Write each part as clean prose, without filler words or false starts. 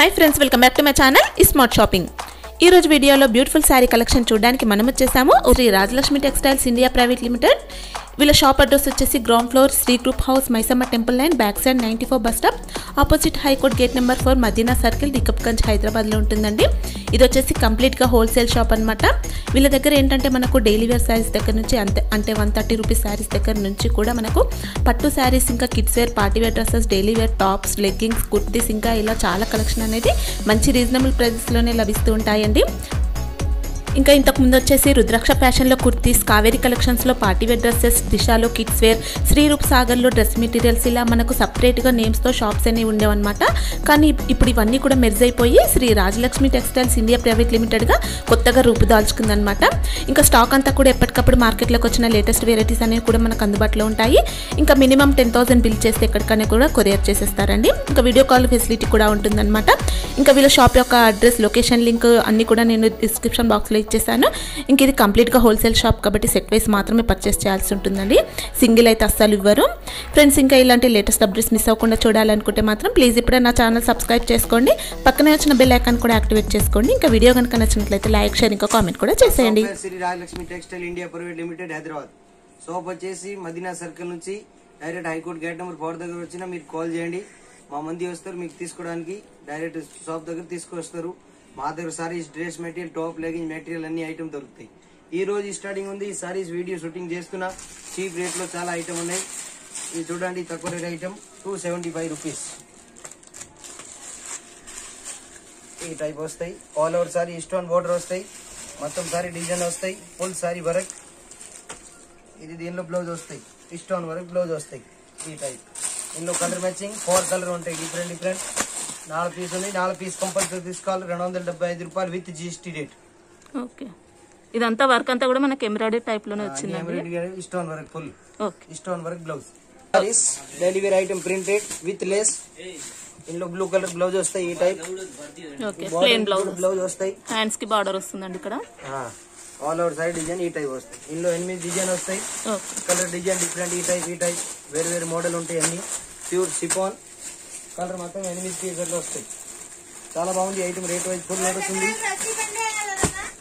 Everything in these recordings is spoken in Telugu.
High friends welcome back to my channel smart shopping. ఈ రోజు వీడియోలో బ్యూటిఫుల్ సారీ కలెక్షన్ చూడడానికి మనం వచ్చేసాము Shri Rajalakshmi textiles India private limited. వీళ్ళ షాప్ అడ్రస్ వచ్చేసి ground floor Shri group house Maisamma temple line back side 94 bus stop opposite high court gate number 4 Madina circle దికప్గంజ్ హైదరాబాద్ లో ఉంటుందండి। ఇది వచ్చేసి కంప్లీట్ గా హోల్సేల్ షాప్ అన్నమాట। వీళ్ళ దగ్గర ఏంటంటే మనకు డైలీ వేర్ సారీస్ దగ్గర నుంచి అంటే 130 రూపీస్ సారీస్ దగ్గర నుంచి కూడా మనకు పట్టు సారీస్ ఇంకా kids wear party wear dresses daily wear tops leggings kurtis ఇంకా ఇలా చాలా కలెక్షన్ అనేది మంచి రీజనబుల్ ప్రైసెస్ లోనే లభిస్తూ ఉంటాయండి। ఇంకా ఇంతకు ముందు వచ్చేసి రుద్రాక్ష ఫ్యాషన్ లో కుర్తీస్ కావేరీ కలెక్షన్స్ లో పార్టీ వేర్ డ్రెస్సెస్ దిశాలో కిడ్స్ వేర్ శ్రీ రూప్ సాగర్ లో డ్రెస్ మెటీరియల్స్ ఇలా మనకు సెపరేట్ గా నేమ్స్ తో షాప్స్ అనేవి ఉండేవన్నమాట। కానీ ఇప్పుడు ఇవన్నీ కూడా మెర్జ్ అయిపోయి Shri Rajalakshmi textiles India private limited గా కొత్తగా రూపుదాల్చుకుందన్నమాట। ఇంకా స్టాక్ అంతా కూడా ఎప్పటికప్పుడు మార్కెట్ లోకి వచ్చిన లేటెస్ట్ వెరైటీస్ అనేవి కూడా మనకు అందుబాటులో ఉంటాయి। ఇంకా మినిమం 10,000 బిల్ చేస్తే ఎక్కడికైనా కూడా కొరియర్ చేసేస్తారండి। ఇంకా వీడియో కాల్ ఫెసిలిటీ కూడా ఉంటుందన్నమాట। ఇంకా వీళ్ళ షాప్ యొక్క అడ్రస్ లొకేషన్ లింక్ అన్ని కూడా నేను డిస్క్రిప్షన్ బాక్స్ లో ఇచ్చేసాను। ఇంక ఇది కంప్లీట్ గా హోల్సేల్ షాప్ కాబట్టి సెట్ వైస్ మాత్రమే పర్చేస్ చేయాల్సి ఉంటుందండి, సింగిల్ అయితే అస్సలు ఇవ్వరు ఫ్రెండ్స్। ఇంకా ఇలాంటి లేటెస్ట్ అప్డేట్స్ మిస్ అవ్వకుండా చూడాలనుకుంటే మాత్రం ప్లీజ్ ఇప్పుడే నా ఛానల్ సబ్స్క్రైబ్ చేసుకోండి, పక్కనే వచ్చిన బెల్ ఐకాన్ కూడా యాక్టివేట్ చేసుకోండి। ఇంకా వీడియో కనుక నచ్చినట్లయితే లైక్ షేర్ ఇంకా కామెంట్ కూడా చేసేయండి। Shri Rajalakshmi textile India private limited Hyderabad shop వచ్చేసి మదీనా సర్కిల్ నుంచి డైరెక్ట్ హైకోర్ట్ గేట్ నెంబర్ 4 దగ్గర వచ్చినా మీరు కాల్ చేయండి, మా మంది వస్తారు మీకు తీసుకోవడానికి డైరెక్ట్ షాప్ దగ్గర తీసుకొస్తారు। మా దగ్గర saris dress material top legging material అన్ని ఐటమ్ దొరుకుతాయి। ఈ రోజు స్టార్టింగ్ ఉంది, ఈ సారీస్ వీడియో షూటింగ్ చేస్తున్నా, చీప్ రేట్ లో చాలా ఐటమ్ ఉన్నాయి। ఇది చూడండి తక్కువ రేట్ ఐటమ్ 275 రూపీస్ ఈ టైప్ వస్తాయి। All over sorry stone border వస్తాయి, మొత్తం సారీ డిజైన్ వస్తాయి, ఫుల్ సారీ వర్క్। ఇది దీనిలో బ్లౌజ్ వస్తాయి, స్టోన్ వర్క్ బ్లౌజ్ వస్తాయి ఈ టైప్। ఇందులో కలర్ మ్యాచింగ్ 4 కలర్ ఉంటాయి, డిఫరెంట్ 4 పీస్ ఉన్నాయి, 4 పీస్ కంపల్సరీ తీసుకోవాలి, 275 రూపాయలు విత్ జిఎస్టీ రేట్। ఓకే, ఇదంతా వర్క్ అంతా కూడా మనకి ఎంబ్రాయిడరీ టైప్ లోనే వచ్చింది, embroidery stone work full okay stone work blouse. Saris daily wear item printed with lace, ఇందులో బ్లూ కలర్ బ్లౌజ్ వస్తాయి ఈ టైప్, ఓకే ప్లెయిన్ బ్లౌజ్ వస్తాయి, హ్యాండ్స్ కి బార్డర్ వస్తుందండి ఇక్కడ, ఆల్ ఓవర్ సైడ్ డిజైన్ ఈ టైప్ వస్తాయి। ఇందులో 8 డిజైన్ వస్తాయి, కలర్ డిజైన్ డిఫరెంట్ ఈ టైప్ వేరు వేరు మోడల్ ఉంటాయి అన్ని, ప్యూర్ సిఫాన్ కలర్ మొత్తం 8 పీసులు వస్తాయి, చాలా బాగుంది ఐటమ్। రేట్ వైజ్ ఫుల్ నడుస్తుంది,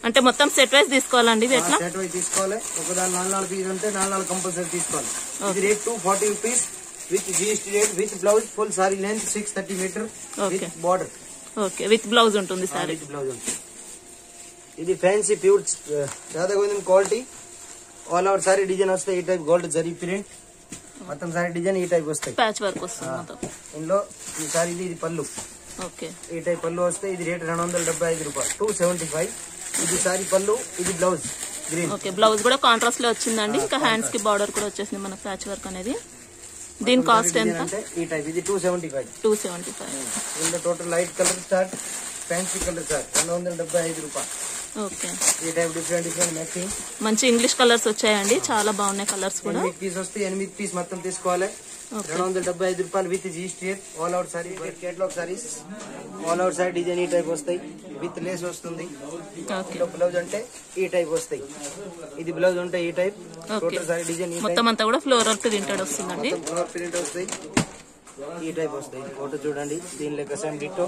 అంటే మొత్తం సెట్ వైజ్ తీసుకోవాలండి, సెట్ వైజ్ తీసుకోవాలి, ఒకదాని 4 పీస్ ఉంటే 4 కంపల్సరీ తీసుకోవాలి। ఇది rate 240 rupees with GST rate with blouse full sari length 630 metre with border, okay with blouse ఉంటుంది సారీ, విత్ బ్లౌజ్ ఉంటుంది। ఇది fancy pure Radha Govindam quality, all over sari design వస్తాయి ఈ టైప్, గోల్డ్ జరీ ప్రింట్ మొత్తం సారీ డిజైన్ ఈ టైప్ వస్తాయి, ప్యాచ్ వర్క్ వస్తుంది మొత్తం। ఇందులో ఈ సారీ ఇది పళ్ళు, ఓకే ఈ టైప్ పళ్ళు వస్తాయి, ఇది రేట్ 275 రూపాయలు 275। ఇది సారీ పళ్ళు, ఇది బ్లౌజ్ గ్రీన్, ఓకే బ్లౌజ్ కూడా కాంట్రాస్ట్ లో వచ్చిందండి, ఇంకా హ్యాండ్స్ కి బార్డర్ కూడా వచ్చేసింది మనకు ప్యాచ్ వర్క్ అనేది। దీని కాస్ట్ ఎంత? ఈ టైప్ ఇది 275। ఇందులో total light colour start fancy colour start 275 రూపాయలు, ఓకే ఈ టైప్ డిఫరెంట్ మ్యాచింగ్ మంచి ఇంగ్లీష్ కలర్స్ వచ్చాయండి, చాలా బాగున్నాయి కలర్స్ కూడా। 8 పీస్ వస్తాయి, 8 పీస్ మొత్తం తీసుకోవాలి, 275 రూపాయలు with GST rate. All out sari catalogue saris all out sari design ఈ టైప్ వస్తాయి, విత్ లేస్ వస్తుంది, బ్లౌజ్ అంటే ఈ టైప్ వస్తాయి, ఇది బ్లౌజ్ ఉంటే ఈ టైప్, టోటల్ సారీ డిజైన్ మొత్తం అంతా కూడా ఫ్లోరల్ ప్రింటెడ్ వస్తుందండి, ఫ్లోరల్ ప్రింట్ వస్తాయి ఈ టైప్ వస్తాయి। ఫోటో చూడండి దీని లెక్క same ditto,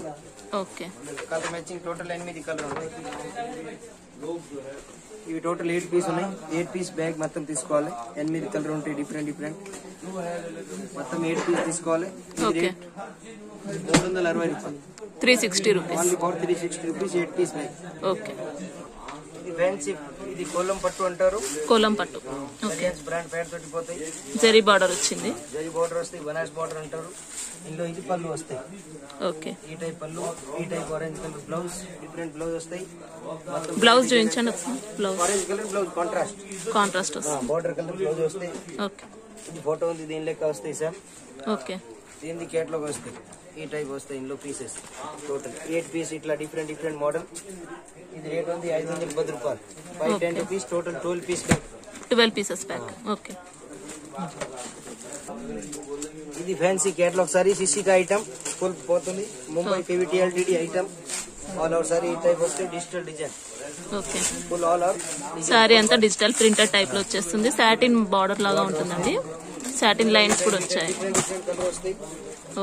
okay colour matching total 8 colour ఉంటాయి, ఇవి టోటల్ 8 పీస్ ఉన్నాయి, 8 పీస్ బ్యాగ్ మొత్తం తీసుకోవాలి, 8 కలర్ ఉంటాయి డిఫరెంట్ మొత్తం 8 పీస్ తీసుకోవాలి, 360 రూపాయలు 360 rupees only for 360 rupees 8 piece bag, okay ఇది ఫ్యాన్సీ, ఇది కోలం పట్టు అంటారు, కోలం పట్టు బ్రాండ్ పేరు తోటి పోతాయి, జరీ బార్డర్ వచ్చింది, జరీ బార్డర్ వస్తాయి, బనారస్ బార్డర్ అంటారు, ఇందులో ఇది పళ్ళు వస్తాయి, ఓకే ఈ టైప్ పళ్ళు, ఈ type orange colour blouse, different blouse వస్తాయి, బ్లౌజ్ చూపించండి ఒకసారి, blouse orange colour blouse contrast వస్తుంది, బార్డర్ కలర్ బ్లౌజ్ వస్తాయి, ఓకే ఇది ఫోటో ఉంది దీని లెక్క వస్తాయి సార్, ఓకే దీనికి కేటలాగ్ వస్తాయి ఈ టైప్ వస్తాయి, ఇందులో పీసెస్ టోటల్ 8 పీస్ ఇట్లా డిఫరెంట్ మోడల్, ఇది రేట్ ఉంది 510 రూపాయలు 510 rupees total 12 piece bag, 12 pieces pack, okay ఇది ఫ్యాన్సీ కేటలాగ్ సారీ సిసికా ఐటమ్ ఫుల్ పోతుంది, Mumbai PVT LTD item, all over sari ఈ టైప్ వస్తాయి, digital design, okay full all over sari అంతా డిజిటల్ ప్రింటెడ్ టైప్ లో వచ్చేస్తుంది, సాటిన్ బార్డర్ లాగా ఉంటుందండి, సాటిన్ లైన్స్ కూడా వచ్చాయి. డిఫరెంట్ కలర్ వస్తాయి.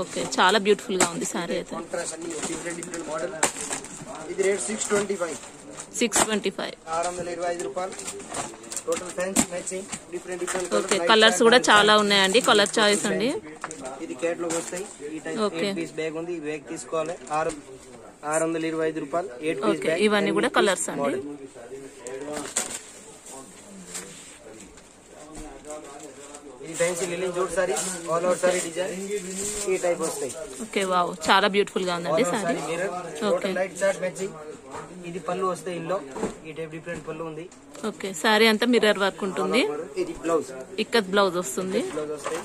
ఓకే, చాలా బ్యూటిఫుల్ గా ఉంది సారీ అయితే. కాంట్రాస్ట్ అన్ని డిఫరెంట్ మోడల్. ఇది రేట్ 625. 625. 625 రూపాయలు. Total fancy matching different okay, colours కూడా చాలా ఉన్నాయండి. కలర్ చాయిస్ అండి. ఇది కేటలాగ్ వస్తాయి. ఈ టైప్ 8 పీస్ బ్యాగ్ ఉంది. ఈ బ్యాగ్ తీసుకోవాలి 625 రూపాయలు. 8 పీస్ ఓకే, బ్యాగ్. ఇవన్నీ కూడా కలర్స్ అండి. ఇది fancy linen jute sari, all over sari design ఈ టైప్ వస్తాయి. ఓకే, వావ్, చాలా బ్యూటిఫుల్ గా ఉందండి sari. Okay, light chart matching. ఇది పళ్ళు వస్తాయి. ఇందులో ఈ టైప్ డిఫరెంట్ పళ్ళు ఉంది. ఓకే, సారీ అంతా మిర్రర్ వర్క్ ఉంటుంది. ఇది బ్లౌజ్, ఇక్కత్ బ్లౌజ్ వస్తుంది. బ్లౌజ్ వస్తాయి.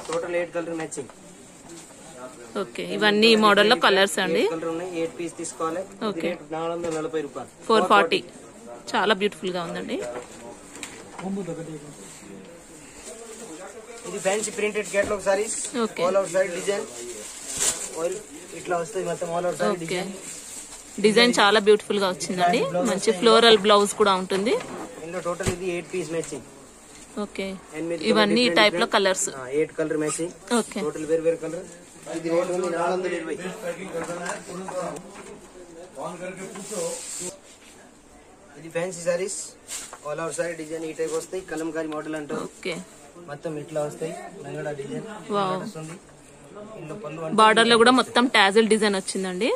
Total 8 colour matching. ఓకే, ఇవన్నీ ఈ మోడల్ లో కలర్స్ అండి. కలర్ ఉన్నాయి. 8 పీస్ తీసుకోవాలి. ఓకే, 440 రూపాయలు. 440. చాలా బ్యూటిఫుల్ గా ఉందండి. ఇది fancy printed catalogue saris, okay. All over sari design. ఇట్లా వస్తాయి మొత్తం all over sari okay, design. Design చాలా బ్యూటిఫుల్ గా వచ్చిందండి. మంచి ఫ్లోరల్ బ్లౌజ్ కూడా ఉంటుంది. ఇందులో టోటల్ ఇది 8 పీస్ మ్యాచింగ్. ఓకే, ఇవన్నీ ఈ టైప్ లో colours. 8 colour matching. Okay, total వేరే కలర్. ఇది రేట్ ఉంది 420. ఇది fancy saris, all over sari design ఈ టైప్ వస్తాయి. కలంకారీ మోడల్ అంటారు. ఓకే, మొత్తం ఇట్లా వస్తాయి. లంగడా డిజైన్ వస్తుంది. ఇందులో పళ్ళు బార్డర్ లో కూడా మొత్తం టాజిల్ డిజైన్ వచ్చిందండి.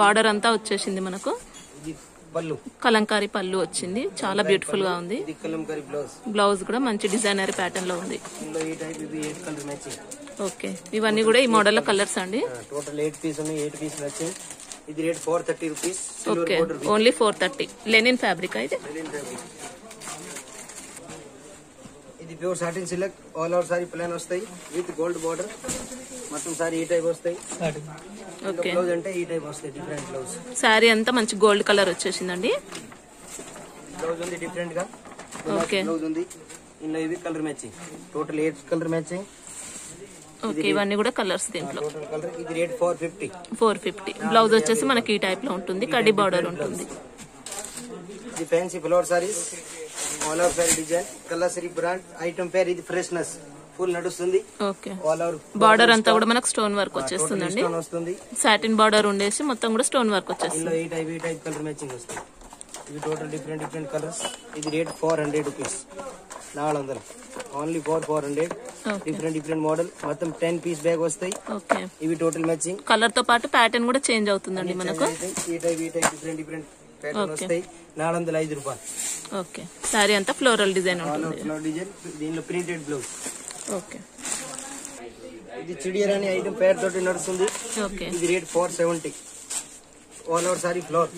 బార్డర్ అంతా వచ్చేసింది మనకు. ఇది పళ్ళు, కలంకారీ పళ్ళు వచ్చింది. చాలా బ్యూటిఫుల్ గా ఉంది. ఇది కలంకారీ బ్లౌజ్. బ్లౌజ్ కూడా మంచి డిజైనరీ ప్యాటర్న్ లో ఉంది. ఇందులో ఈ టైప్ ఇది 8 కలర్ మ్యాచింగ్. ఓకే, ఇవన్నీ కూడా ఈ మోడల్ లో కలర్స్ అండి. టోటల్ 8 పీస్ ఉన్నాయి. 8 పీస్ మ్యాచింగ్. ఇది rate 430 rupees. Okay, only 430. Linen fabric అయితే. ఇది pure satin silk, all over sari plain వస్తాయి విత్ గోల్డ్ బార్డర్. మొత్తం సారీ ఈ టైప్ వస్తాయి. ఓకే, బ్లౌజ్ అంటే ఈ టైప్ వస్తాయి. Different blouse. శారీ అంతా మంచి గోల్డ్ కలర్ వచ్చేసిందండి. బ్లౌజ్ ఉంది డిఫరెంట్ గా. ఓకే, బ్లౌజ్ ఉంది. ఇందులో ఇవి colour matching. Total 8 colour matching. Okay, ఇవన్నీ కూడా కలర్స్ దీంట్లో. Total colour. ఇది రేట్ 450. 450. బ్లౌజ్ వచ్చేసి మనకి ఈ టైప్ లో ఉంటుంది. కడ్డీ బార్డర్ ఉంటుంది. ఇది fancy flower saris, all over sari design. కలర్సరీ బ్రాండ్ ఐటమ్ పేరు. ఇది ఫ్రెష్నెస్ ఫుల్ నడుస్తుంది. ఓకే, ఆల్ ఓవర్ బార్డర్ అంతా కూడా మనకు స్టోన్ వర్క్ వచ్చేస్తుందండి. వస్తుంది. సాటిన్ బార్డర్ ఉండేసి మొత్తం కూడా స్టోన్ వర్క్ వచ్చేస్తుంది. ఇందులో ఈ టైప్ కలర్ మ్యాచింగ్ వస్తుంది. ఇవి టోటల్ డిఫరెంట్ కలర్స్. ఇది rate 400 rupees. 400 only 400. Different model. మొత్తం 10 పీస్ బ్యాగ్ వస్తాయి. ఓకే, ఇవి టోటల్ మ్యాచింగ్. కలర్ తో పాటు ప్యాటర్న్ కూడా చేంజ్ అవుతుందండి మనకు. ఈ టైప్ డిఫరెంట్ ప్యాటర్న్ వస్తాయి. 405 రూపాయలు. ఓకే, సారీ అంతా ఫ్లోరల్ డిజైన్ ఉంటుంది. Flower design. దీనిలో ప్రింటెడ్ బ్లౌజ్. ఓకే, ఇది చిడియర్ అనే ఐటమ్ పేరు తోటి నడుస్తుంది. ఓకే, ఇది rate 470. All over sorry floor.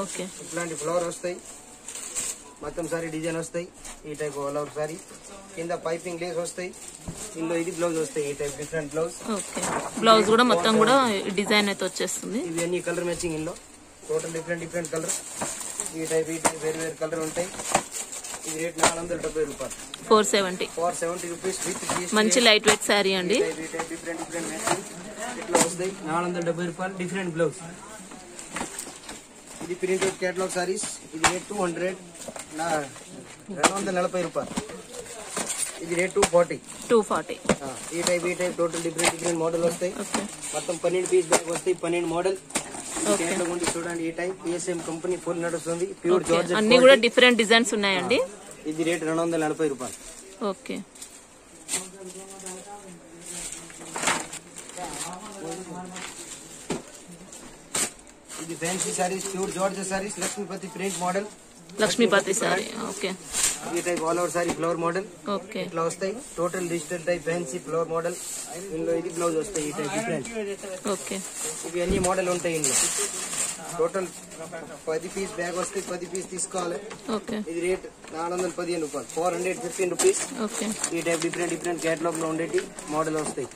Okay, ఇట్లాంటి ఫ్లవర్ వస్తాయి. మొత్తం సారీ డిజైన్ వస్తాయి. ఈ టైప్ ఆల్ ఓవర్ సారీ. కింద పైపింగ్ లేస్ వస్తాయి. ఇందులో ఇది బ్లౌజ్ వస్తాయి. ఈ type different blouse. Okay, blouse కూడా మొత్తం కూడా డిజైన్ అయితే వచ్చేస్తుంది. ఇవి అన్ని కలర్ మ్యాచింగ్. ఇందులో టోటల్ డిఫరెంట్ కలర్. ఈ టైప్ వేరే కలర్ ఉంటాయి. ఇది రేట్ 470 రూపాయలు. 470 రూపీస్ విత్ మంచి లైట్ వెయిట్ శారీ అండి. డిఫరెంట్ మ్యాచింగ్ ఇట్లా వస్తాయి. 470 రూపాయలు. Different blouse. ఇది ప్రింటెడ్ కేటలాగ్ సారీస్. ఇది రేట్ 240 రూపాయలు. ఇది రేట్ 240. ఈ టైప్ టోటల్ డిఫరెంట్ మోడల్ వస్తాయి. ఓకే, మొత్తం 12 పీస్ బ్యాగ్ వస్తాయి. 12 మోడల్. చూడండి ఈ టైప్ ESM కంపెనీ ఫుల్ నడుస్తుంది. Pure georgette. అన్ని కూడా డిఫరెంట్ డిజైన్స్ ఉన్నాయండి. ఇది రేట్ 240 రూపాయలు. ఓకే, ఇది fancy saris, pure georgette saris, Lakshmipati print model. Lakshmipati sari. Okay, ఈ type all over sari flower model. Okay, ఇట్లా వస్తాయి. Total digital type fancy flower model. ఇందులో ఇది బ్లౌజ్ వస్తాయి. ఈ టైప్ డిఫరెంట్. ఓకే, ఇవి అన్ని మోడల్ ఉంటాయి. ఇందులో టోటల్ 10 పీస్ బ్యాగ్ వస్తాయి. 10 పీస్ తీసుకోవాలి. ఓకే, ఇది రేట్ 415 రూపాయలు. 415 రూపీస్. ఓకే, ఈ టైప్ డిఫరెంట్ కేటలాగ్ లో ఉండేటి మోడల్ వస్తాయి.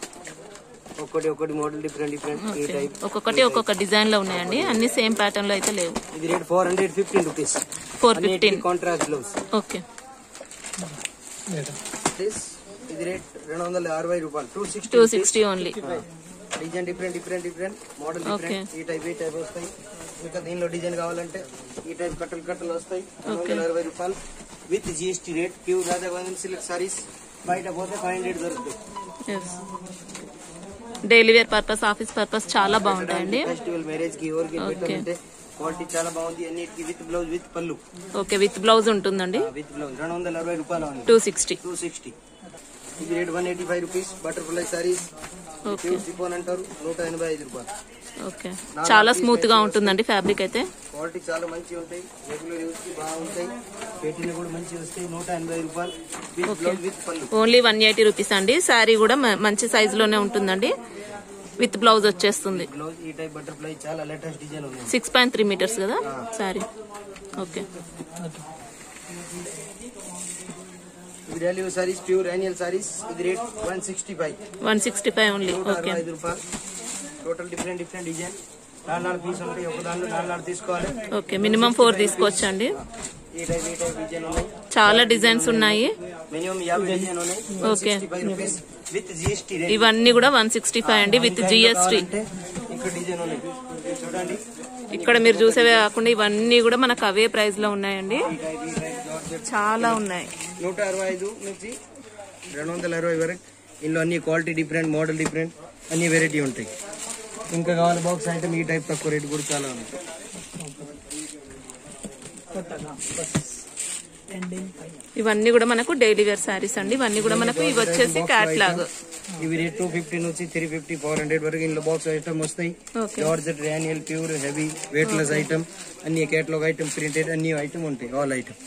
ఒక్కొక్కటి మోడల్ డిఫరెంట్. ఈ టైప్ ఒక్కొక్కటి ఒక్కొక్క డిజైన్ లో ఉన్నాయండి. అన్ని సేమ్ ప్యాటర్న్ లో అయితే లేవు. ఇది rate 415 rupees. 415. Contrast blouse. Okay, ఇది రేట్ 260 రూపాయలు. 260 only. Design different model different. ఈ టైప్ వస్తాయి. ఇంకా దీనిలో డిజైన్ కావాలంటే ఈ టైప్ కట్టలు వస్తాయి. 260 రూపాయలు with GST rate. Pure Rajagovindam silk saris, బయట పోతే 500 దొరుకుతాయి. Daily wear purpose, office purpose చాలా బాగుంటాయండి. ఫెస్టివల్ మ్యారేజ్ కి ఎవరికి పెట్టాలంటే క్వాలిటీ చాలా బాగుంది. అన్నిటికి విత్ బ్లౌజ్ విత్ పళ్ళు. ఓకే, విత్ బ్లౌజ్ ఉంటుందండి. విత్ బ్లౌజ్ 260 రూపాయలు. 260. ఇది రేట్ 185 రూపీస్. బటర్ఫ్లై సారీస్ సిఫోన్ అంటారు, 185 రూపాయలు. ఓకే, చాలా స్మూత్ గా ఉంటుందండి ఫ్యాబ్రిక్ అయితే. క్వాలిటీ చాలా మంచిగా ఉంటాయి, రెగ్యులర్ యూస్ కి బాగుంటాయి. పెట్టిన కూడా మంచిగా వస్తాయి. 180 రూపాయలు విత్ బ్లౌజ్ విత్ పళ్ళు. ఓన్లీ 180 రూపీస్ అండి. శారీ కూడా మంచి సైజ్ లోనే ఉంటుందండి. విత్ బ్లౌజ్ వచ్చేస్తుంది. బ్లౌజ్ ఈ టైప్ బటర్ఫ్లై చాలా లేటెస్ట్ డిజైన్ ఉంది. 6.3 మీటర్స్ కదా శారీ. ఓకే, ఇది daily saris, pure annual saris. ఇది రేట్ 165 ఓన్లీ. ఓకే, 165 రూపాయలు. Total different design. 4 పీస్ ఉంటాయి, ఒక దాంట్లో 4 తీసుకోవాలి. ఓకే, మినిమం 4 తీసుకోవచ్చండి. ఈ టైప్ డిజైన్ ఉన్నాయి. చాలా డిజైన్స్ ఉన్నాయి. మినిమం 50 డిజైన్ ఉన్నాయి. Okay, 165 rupees with GST. ఇవన్నీ కూడా 165 అండి విత్ జిఎస్టీ. ఇక్కడ డిజైన్ ఉన్నాయి చూడండి. ఇక్కడ మీరు చూసేవే కాకుండా ఇవన్నీ కూడా మనకు అవే ప్రైస్ లో ఉన్నాయండి. చాలా ఉన్నాయి. 165 నుంచి 260 వరకు. ఇందులో అన్ని క్వాలిటీ డిఫరెంట్, మోడల్ డిఫరెంట్, అన్ని వెరైటీ ఉంటాయి. ఇంకా కావాలి బాక్స్ ఐటమ్ ఈ టైప్ తక్కువ రేట్ కూడా చాలా ఉన్నాయి. ఇవన్నీ కూడా మనకు డైలీ వేర్ శారీస్ అండి. ఇవన్నీ కూడా మనకు ఇవి వచ్చేసి క్యాట్లాగ్. ఇవి రేట్ 250 నుంచి 350, 400 వరకు ఇందులో బాక్స్ ఐటమ్ వస్తాయి. జార్జెట్, ర్యానియల్, pure, heavy, weightless item, అన్ని కేటలాగ్ ఐటమ్, ప్రింటెడ్ అన్ని ఐటమ్ ఉంటాయి. All item